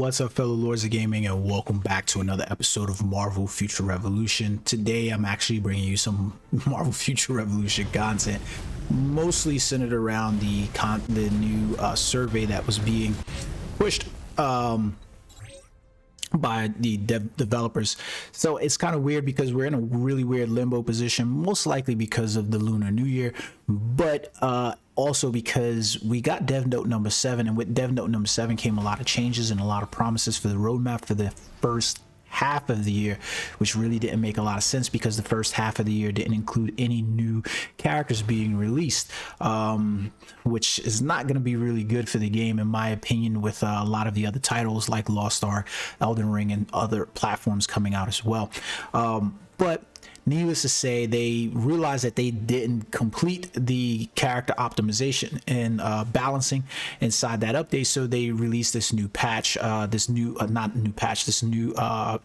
What's up, fellow lords of gaming, and welcome back to another episode of Marvel Future Revolution. Today I'm actually bringing you some Marvel Future Revolution content, mostly centered around the new survey that was being pushed by the developers. So it's kind of weird because we're in a really weird limbo position, most likely because of the Lunar New Year, but also because we got Dev Note number 7, and with Dev Note number 7 came a lot of changes and a lot of promises for the roadmap for the first half of the year, which really didn't make a lot of sense because the first half of the year didn't include any new characters being released, which is not going to be really good for the game, in my opinion, with a lot of the other titles like Lost Ark, Elden Ring, and other platforms coming out as well. But needless to say, they realized that they didn't complete the character optimization and balancing inside that update, so they released this new patch, this new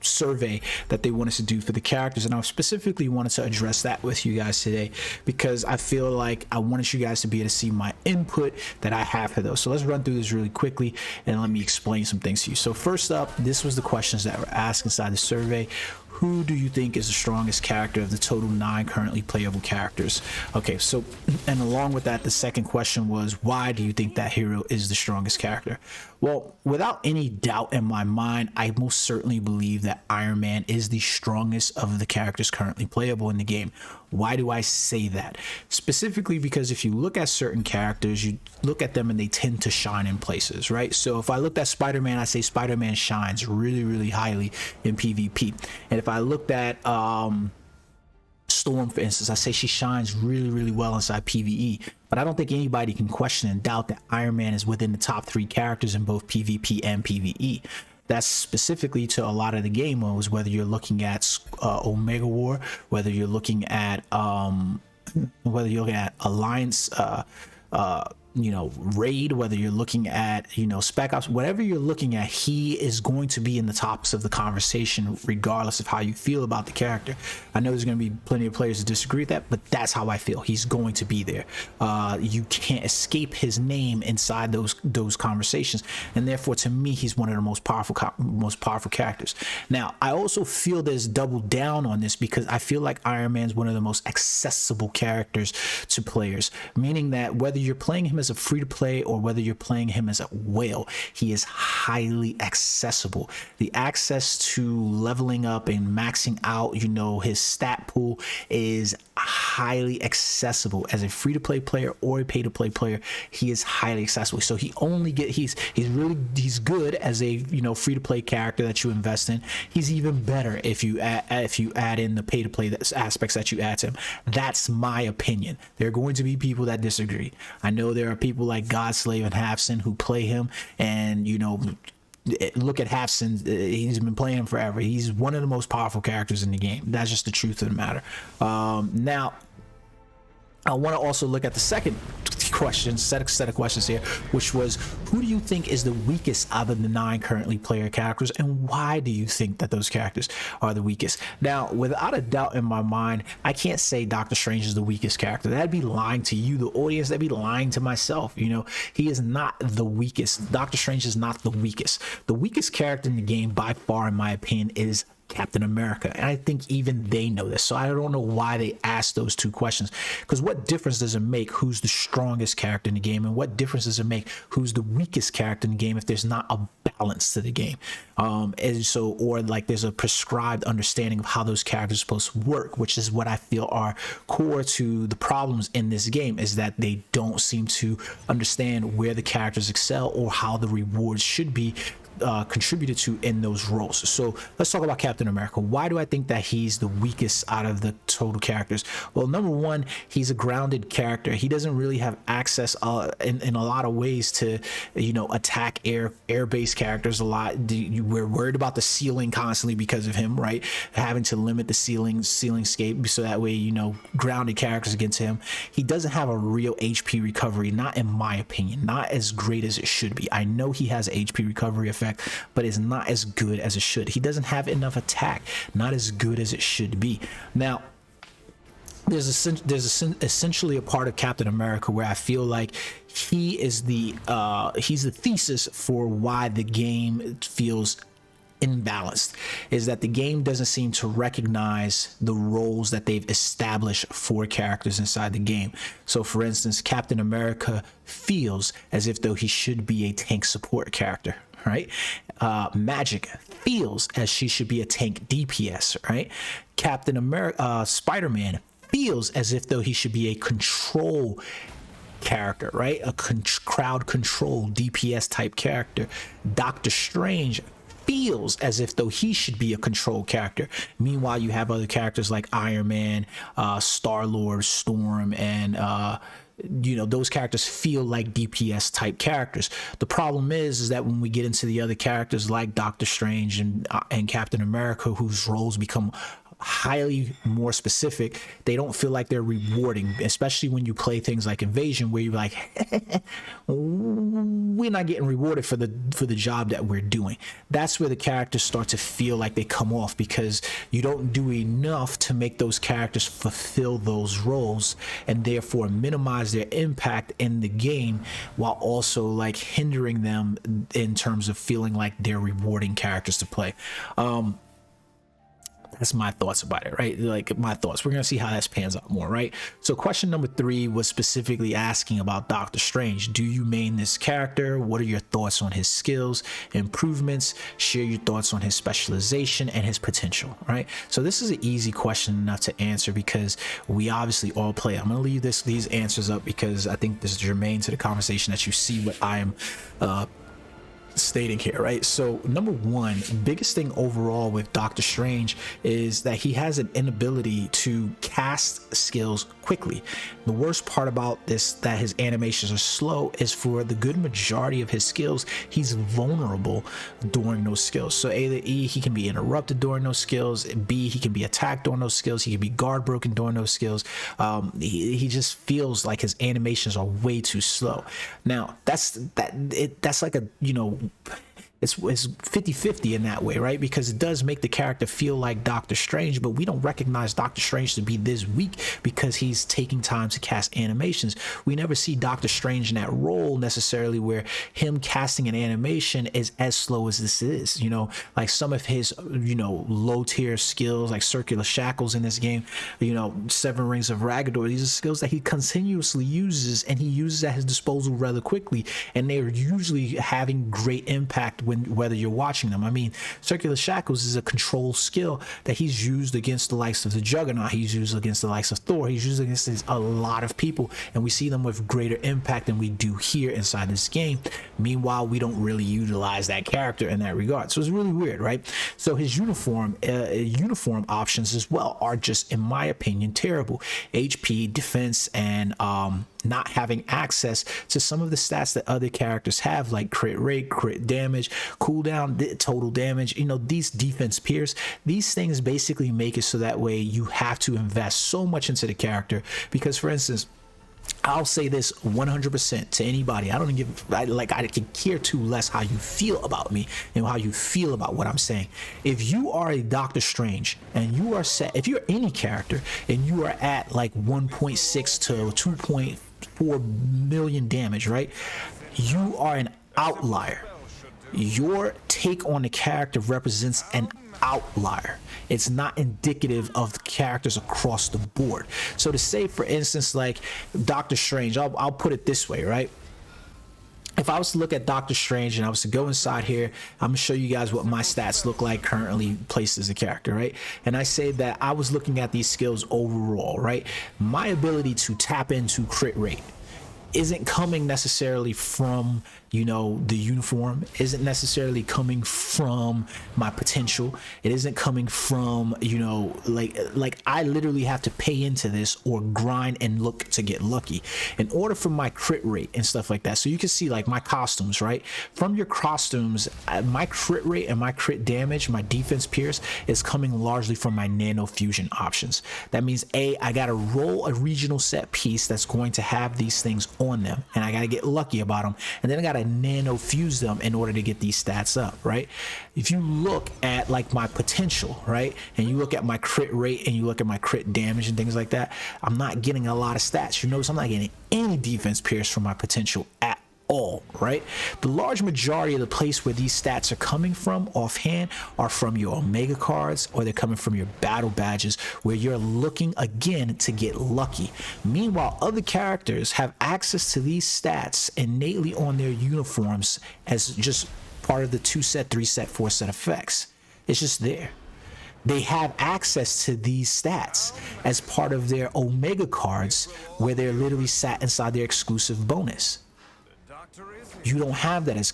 survey that they wanted to do for the characters. And I specifically wanted to address that with you guys today because I feel like I wanted you guys to be able to see my input that I have for those. So let's run through this really quickly and let me explain some things to you. So first up, this was the questions that were asked inside the survey. Who do you think is the strongest character of the total 9 currently playable characters? Okay, so, and along with that, the second question was, why do you think that hero is the strongest character? Well, without any doubt in my mind, I most certainly believe that Iron Man is the strongest of the characters currently playable in the game. Why do I say that? Specifically because if you look at certain characters, you look at them and they tend to shine in places, right? So if I looked at Spider-Man, I say Spider-Man shines really, really highly in PvP. And if I looked at Storm, for instance, I say she shines really, really well inside PvE. But I don't think anybody can question and doubt that Iron Man is within the top 3 characters in both PvP and PvE. That's specifically to a lot of the game modes, whether you're looking at Omega War, whether you're looking at Alliance, Raid, whether you're looking at, Spec Ops, whatever you're looking at, he is going to be in the tops of the conversation regardless of how you feel about the character. I know there's going to be plenty of players who disagree with that, but that's how I feel. He's going to be there. You can't escape his name inside those conversations, and therefore to me he's one of the most powerful characters. Now I also feel there's double down on this because I feel like Iron Man's one of the most accessible characters to players, meaning that whether you're playing him as a free-to-play or whether you're playing him as a whale, he is highly accessible. The access to leveling up and maxing out, his stat pool is highly accessible. As a free-to-play player or a pay-to-play player, he is highly accessible. So he's good as a free-to-play character that you invest in. He's even better if you add in the pay-to-play aspects that you add to him. That's my opinion. There are going to be people that disagree. I know there are people like Godslave and Halfson who play him, and look at Halfson. He's been playing him forever. He's one of the most powerful characters in the game. That's just the truth of the matter. Now I want to also look at the second set of questions here, which was, who do you think is the weakest out of the 9 currently player characters, and why do you think that those characters are the weakest? Now, without a doubt in my mind, I can't say Doctor Strange is the weakest character. That'd be lying to you, the audience. That'd be lying to myself. He is not the weakest. Doctor Strange is not the weakest. The weakest character in the game by far, in my opinion, is Captain America, and I think even they know this. So I don't know why they asked those 2 questions, because what difference does it make who's the strongest character in the game, and what difference does it make who's the weakest character in the game if there's not a balance to the game? There's a prescribed understanding of how those characters are supposed to work, which is what I feel are core to the problems in this game, is that they don't seem to understand where the characters excel or how the rewards should be contributed to in those roles. So let's talk about Captain America. Why do I think that he's the weakest out of the total characters? Well, number one, he's a grounded character. He doesn't really have access in a lot of ways to attack air-based characters a lot. We're worried about the ceiling constantly because of him, right? Having to limit the ceiling scape so that way grounded characters against him. He doesn't have a real HP recovery, not in my opinion, not as great as it should be. I know he has HP recovery effect, but it's not as good as it should. He doesn't have enough attack, not as good as it should be. Now, essentially a part of Captain America where I feel like he's the thesis for why the game feels imbalanced, is that the game doesn't seem to recognize the roles that they've established for characters inside the game. So for instance, Captain America feels as if though he should be a tank support character, right? Magic feels as she should be a tank DPS, right? Captain America, Spider-Man feels as if though he should be a control character, right? A crowd control DPS type character. Doctor Strange feels as if though he should be a control character. Meanwhile, you have other characters like Iron Man, Star-Lord, Storm, and those characters feel like DPS type characters. The problem is that when we get into the other characters like Doctor Strange and Captain America, whose roles become highly more specific, they don't feel like they're rewarding, especially when you play things like Invasion, where you're like, we're not getting rewarded for the job that we're doing. That's where the characters start to feel like they come off, because you don't do enough to make those characters fulfill those roles and therefore minimize their impact in the game, while also like hindering them in terms of feeling like they're rewarding characters to play. That's my thoughts about it, right? Like my thoughts. We're gonna see how that pans out more, right? So question number 3 was specifically asking about Doctor Strange. Do you main this character? What are your thoughts on his skills, improvements? Share your thoughts on his specialization and his potential, right? So this is an easy question enough to answer, because we obviously all play. I'm gonna leave these answers up because I think this is germane to the conversation, that you see what I am stating here, right? So number 1, biggest thing overall with Doctor Strange is that he has an inability to cast skills quickly. The worst part about this, that his animations are slow, is for the good majority of his skills, he's vulnerable during those skills. So either E, he can be interrupted during those skills, B, he can be attacked during those skills, he can be guard broken during those skills. He just feels like his animations are way too slow. Now that's like a, it's 50-50 in that way, right? Because it does make the character feel like Doctor Strange, but we don't recognize Doctor Strange to be this weak because he's taking time to cast animations. We never see Doctor Strange in that role necessarily, where him casting an animation is as slow as this is. Like some of his low tier skills, like Circular Shackles in this game, 7 Rings of Ragador, these are skills that he continuously uses, and he uses at his disposal rather quickly, and they're usually having great impact whether you're watching them. I mean, Circular Shackles is a control skill that he's used against the likes of the Juggernaut, he's used against the likes of Thor, he's used against a lot of people, and we see them with greater impact than we do here inside this game. Meanwhile, we don't really utilize that character in that regard. So it's really weird, right? So his uniform options as well are just, in my opinion, terrible. HP, defense, and not having access to some of the stats that other characters have, like crit rate, crit damage, cooldown, total damage. These defense peers, these things basically make it so that way you have to invest so much into the character. Because for instance, I'll say this 100% to anybody. I don't give, I could care too less how you feel about me and how you feel about what I'm saying. If you are a Doctor Strange and you are set, if you're any character and you are at like 1.6 to 2.4 million damage, right? You are an outlier. Your take on the character represents an outlier. It's not indicative of the characters across the board. So to say, for instance, like Doctor Strange, I'll put it this way, right? If I was to look at Doctor Strange and I was to go inside here, I'm gonna show you guys what my stats look like currently placed as a character, right? And I say that I was looking at these skills overall, right? My ability to tap into crit rate isn't coming necessarily from the uniform, isn't necessarily coming from my potential. It isn't coming from like I literally have to pay into this or grind and look to get lucky in order for my crit rate and stuff like that. So you can see like my costumes, right? From your costumes, my crit rate and my crit damage, my defense pierce is coming largely from my nano fusion options. That means I gotta roll a regional set piece that's going to have these things on them, and I gotta get lucky about them, and then I gotta gotta nano fuse them in order to get these stats up, right? If you look at like my potential, right, and you look at my crit rate and you look at my crit damage and things like that, I'm not getting a lot of stats. You notice I'm not getting any defense pierce from my potential at all, right? The large majority of the place where these stats are coming from offhand are from your Omega cards, or they're coming from your battle badges, where you're looking again to get lucky. Meanwhile, other characters have access to these stats innately on their uniforms as just part of the 2 set, 3 set, 4 set effects. It's just there. They have access to these stats as part of their Omega cards, where they're literally sat inside their exclusive bonus. You don't have that as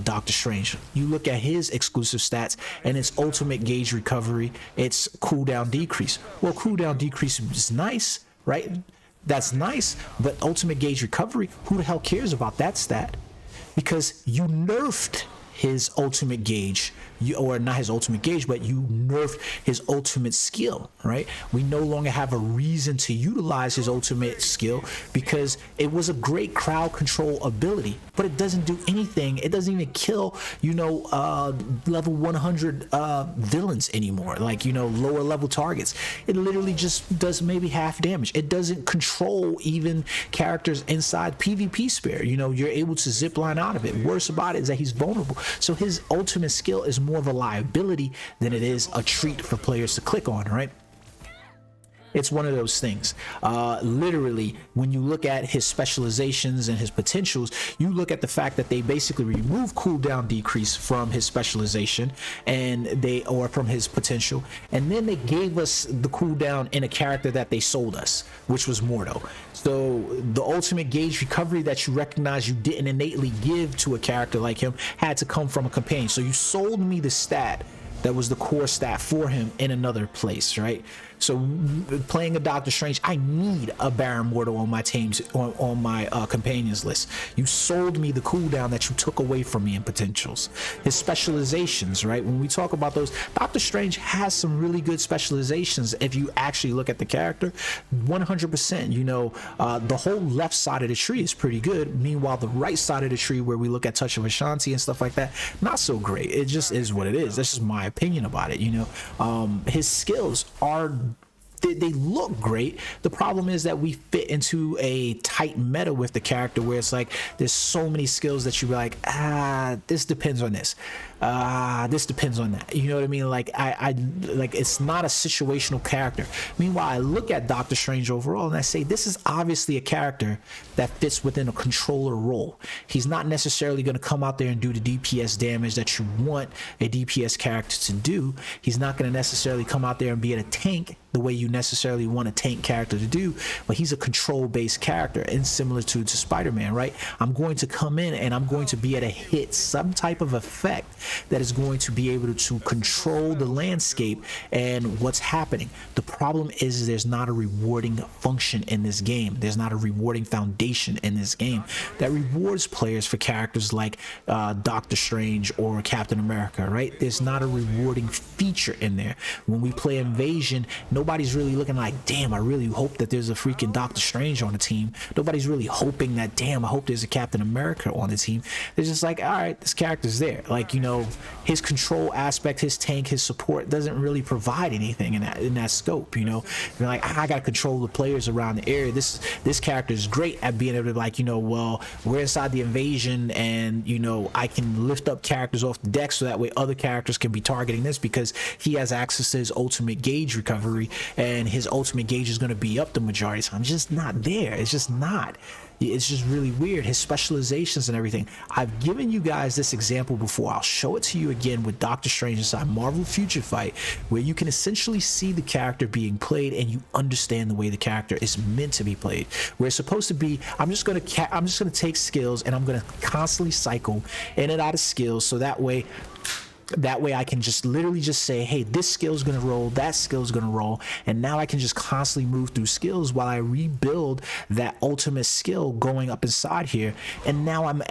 Doctor Strange. You look at his exclusive stats and it's ultimate gauge recovery, it's cooldown decrease. Well, cooldown decrease is nice, right? That's nice, but ultimate gauge recovery, who the hell cares about that stat? Because you nerfed his ultimate gauge, or not his ultimate gauge, but you nerfed his ultimate skill, right? We no longer have a reason to utilize his ultimate skill because it was a great crowd control ability, but it doesn't do anything. It doesn't even kill, level 100 villains anymore, like, lower level targets. It literally just does maybe half damage. It doesn't control even characters inside PvP Sphere. You're able to zip line out of it. Worst about it is that he's vulnerable. So his ultimate skill is more of a liability than it is a treat for players to click on, right? It's one of those things. Literally, when you look at his specializations and his potentials, you look at the fact that they basically remove cooldown decrease from his specialization or from his potential, and then they gave us the cooldown in a character that they sold us, which was Mordo. So the ultimate gauge recovery that you recognize you didn't innately give to a character like him had to come from a companion. So you sold me the stat that was the core stat for him in another place, right? So playing a Doctor Strange, I need a Baron Mordo on my teams, on my companions list. You sold me the cooldown that you took away from me in potentials. His specializations, right? When we talk about those, Doctor Strange has some really good specializations if you actually look at the character. 100%, the whole left side of the tree is pretty good. Meanwhile, the right side of the tree, where we look at Touch of Ashanti and stuff like that, not so great. It just is what it is. That's just my opinion about it. His skills are, they look great. The problem is that we fit into a tight meta with the character where it's like there's so many skills that you be like, this depends on this, this depends on that. You know what I mean? Like I like, it's not a situational character. Meanwhile, I look at Doctor Strange overall and I say this is obviously a character that fits within a controller role. He's not necessarily going to come out there and do the DPS damage that you want a DPS character to do. He's not going to necessarily come out there and be at a tank the way you necessarily want a tank character to do, but he's a control-based character, and similar to Spider-Man, right? I'm going to come in and I'm going to be able to hit some type of effect that is going to be able to control the landscape and what's happening. The problem is there's not a rewarding function in this game. There's not a rewarding foundation in this game that rewards players for characters like Doctor Strange or Captain America, right? There's not a rewarding feature in there. When we play Invasion, nobody's really looking like, damn, I really hope that there's a freaking Doctor Strange on the team. Nobody's really hoping that, damn, I hope there's a Captain America on the team. They're just like, all right, this character's there. Like, his control aspect, his tank, his support doesn't really provide anything in that scope. You're like, I gotta control the players around the area. This character is great at being able to, like, well, we're inside the invasion and I can lift up characters off the deck so that way other characters can be targeting this because he has access to his ultimate gauge recovery, and his ultimate gauge is going to be up the majority of the time. It's just not there. It's just not. It's just really weird. His specializations and everything. I've given you guys this example before. I'll show it to you again with Doctor Strange inside Marvel Future Fight, where you can essentially see the character being played and you understand the way the character is meant to be played. Where it's supposed to be, I'm just gonna take skills and I'm gonna constantly cycle in and out of skills, so that way That way I can just literally just say, hey, this skill's gonna roll, that skill's gonna roll, and now I can just constantly move through skills while I rebuild that ultimate skill going up inside here. And now I'm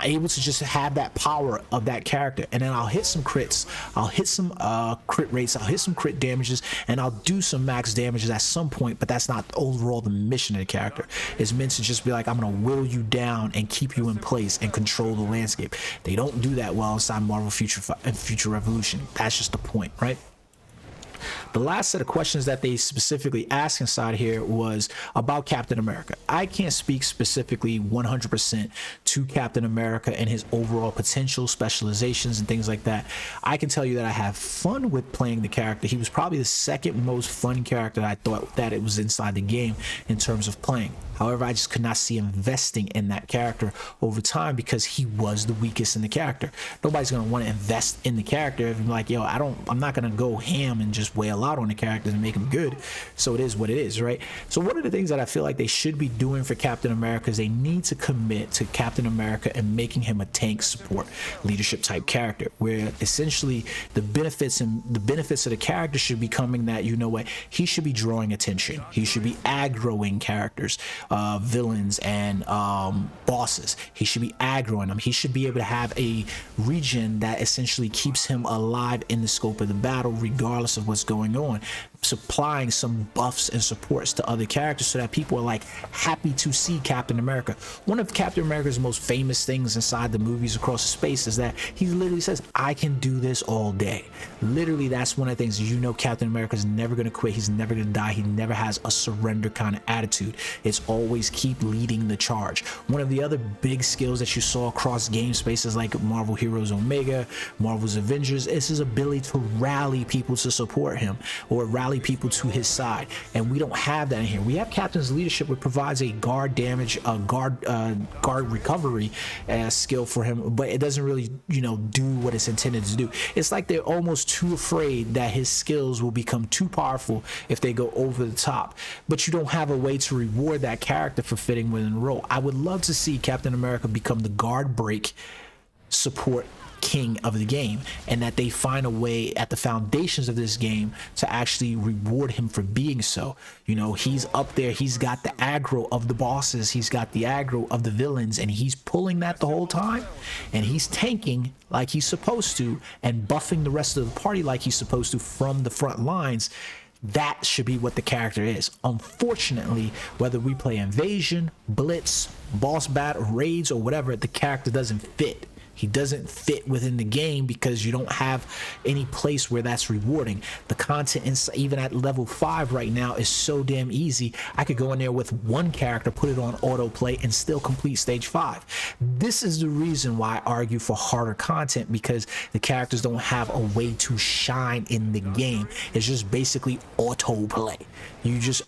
able to just have that power of that character, and then I'll hit some crits, I'll hit some crit rates, I'll hit some crit damages, and I'll do some max damages at some point. But that's not overall the mission of the character. It's meant to just be like, I'm gonna will you down and keep you in place and control the landscape. They don't do that well inside Marvel Future Revolution. That's just the point, right? The last set of questions that they specifically asked inside here was about Captain America. I can't speak specifically 100% to Captain America and his overall potential, specializations, and things like that. I can tell you that I have fun with playing the character. He was probably the second most fun character I thought that it was inside the game in terms of playing. However, I just could not see investing in that character over time because he was the weakest in the character. Nobody's gonna want to invest in the character if I'm like, yo, I'm not gonna go ham and just wail out on the characters and make him good. So it is what it is, right? So one of the things that I feel like they should be doing for Captain America is they need to commit to Captain America and making him a tank support leadership type character, where essentially the benefits of the character should be coming that, you know what, he should be drawing attention. He should be aggroing characters, villains and bosses. He should be aggroing them. He should be able to have a region that essentially keeps him alive in the scope of the battle regardless of what's going on, supplying some buffs and supports to other characters so that people are like happy to see Captain America. One of Captain America's most famous things inside the movies across the space is that he literally says, I can do this all day. Literally, that's one of the things. You know, Captain America is never going to quit. He's never going to die. He never has a surrender kind of attitude. It's always keep leading the charge. One of the other big skills that you saw across game spaces like Marvel Heroes Omega, Marvel's Avengers, is his ability to rally people to support him or rally people to his side, and we don't have that in here. We have Captain's Leadership, which provides a guard damage, guard recovery skill for him, but it doesn't really, you know, do what it's intended to do. It's like they're almost too afraid that his skills will become too powerful if they go over the top, but you don't have a way to reward that character for fitting within the role. I would love to see Captain America become the guard break support king of the game, and that they find a way at the foundations of this game to actually reward him for being so. You know, he's up there, he's got the aggro of the bosses, he's got the aggro of the villains, and he's pulling that the whole time, and he's tanking like he's supposed to and buffing the rest of the party like he's supposed to from the front lines. That should be what the character is. Unfortunately, whether we play Invasion, Blitz, Boss Battle, Raids, or whatever, the character doesn't fit. He doesn't fit within the game because you don't have any place where that's rewarding. The content, even at level 5 right now, is so damn easy. I could go in there with one character, put it on autoplay, and still complete stage 5. This is the reason why I argue for harder content, because the characters don't have a way to shine in the game. It's just basically autoplay.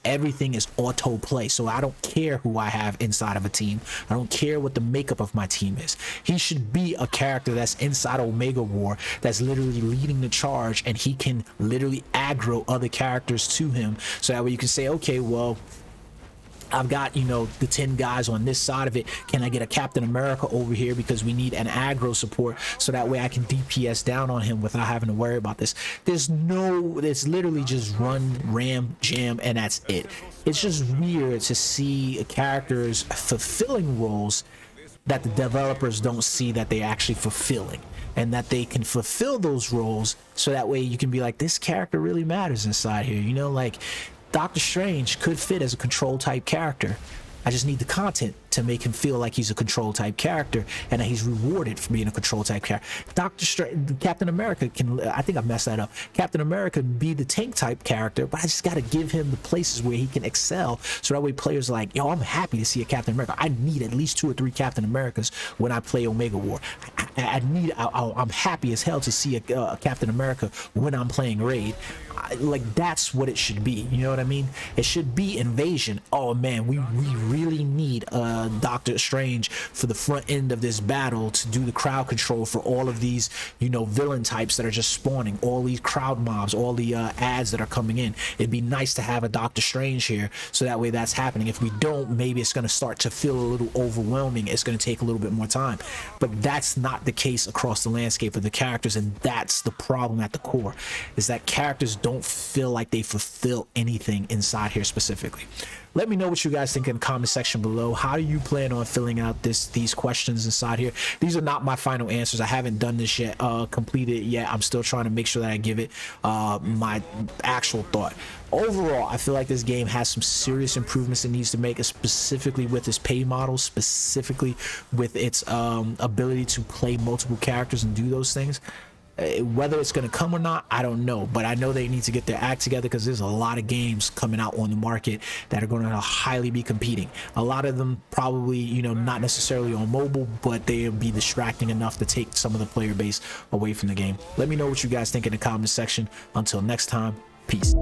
Everything is autoplay. So I don't care who I have inside of a team. I don't care what the makeup of my team is. He should be a character that's inside Omega War, that's literally leading the charge, and he can literally aggro other characters to him, so that way you can say, okay, well, I've got, you know, the 10 guys on this side of it. Can I get a Captain America over here because we need an aggro support, so that way I can DPS down on him without having to worry about this. It's literally just run, ram, jam, and that's it. It's just weird to see characters fulfilling roles that the developers don't see that they're actually fulfilling, and that they can fulfill those roles so that way you can be like, this character really matters inside here. You know, like Doctor Strange could fit as a control type character. I just need the content to make him feel like he's a control type character and that he's rewarded for being a control type character. Captain America can, I think I messed that up. Captain America can be the tank type character, but I just got to give him the places where he can excel, so that way players are like, yo, I'm happy to see a Captain America. I need at least 2 or 3 Captain Americas when I play Omega War. I'm happy as hell to see a Captain America when I'm playing Raid. like that's what it should be. You know what I mean? It should be invasion. Oh man, we really need Doctor Strange for the front end of this battle to do the crowd control for all of these, you know, villain types that are just spawning, all these crowd mobs, all the ads that are coming in. It'd be nice to have a Doctor Strange here, so that way that's happening. If we don't, maybe it's going to start to feel a little overwhelming. It's going to take a little bit more time, but that's not the case across the landscape of the characters, and that's the problem at the core, is that characters don't feel like they fulfill anything inside here specifically. Let me know what you guys think in the comment section below. How do you plan on filling out these questions inside here? These are not my final answers. I haven't done this yet, completed it yet. I'm still trying to make sure that I give it my actual thought. Overall, I feel like this game has some serious improvements it needs to make, specifically with its pay model, specifically with its ability to play multiple characters and do those things. Whether it's going to come or not, I don't know, but I know they need to get their act together, because there's a lot of games coming out on the market that are going to highly be competing. A lot of them probably, you know, not necessarily on mobile, but they'll be distracting enough to take some of the player base away from the game. Let me know what you guys think in the comment section. Until next time, peace.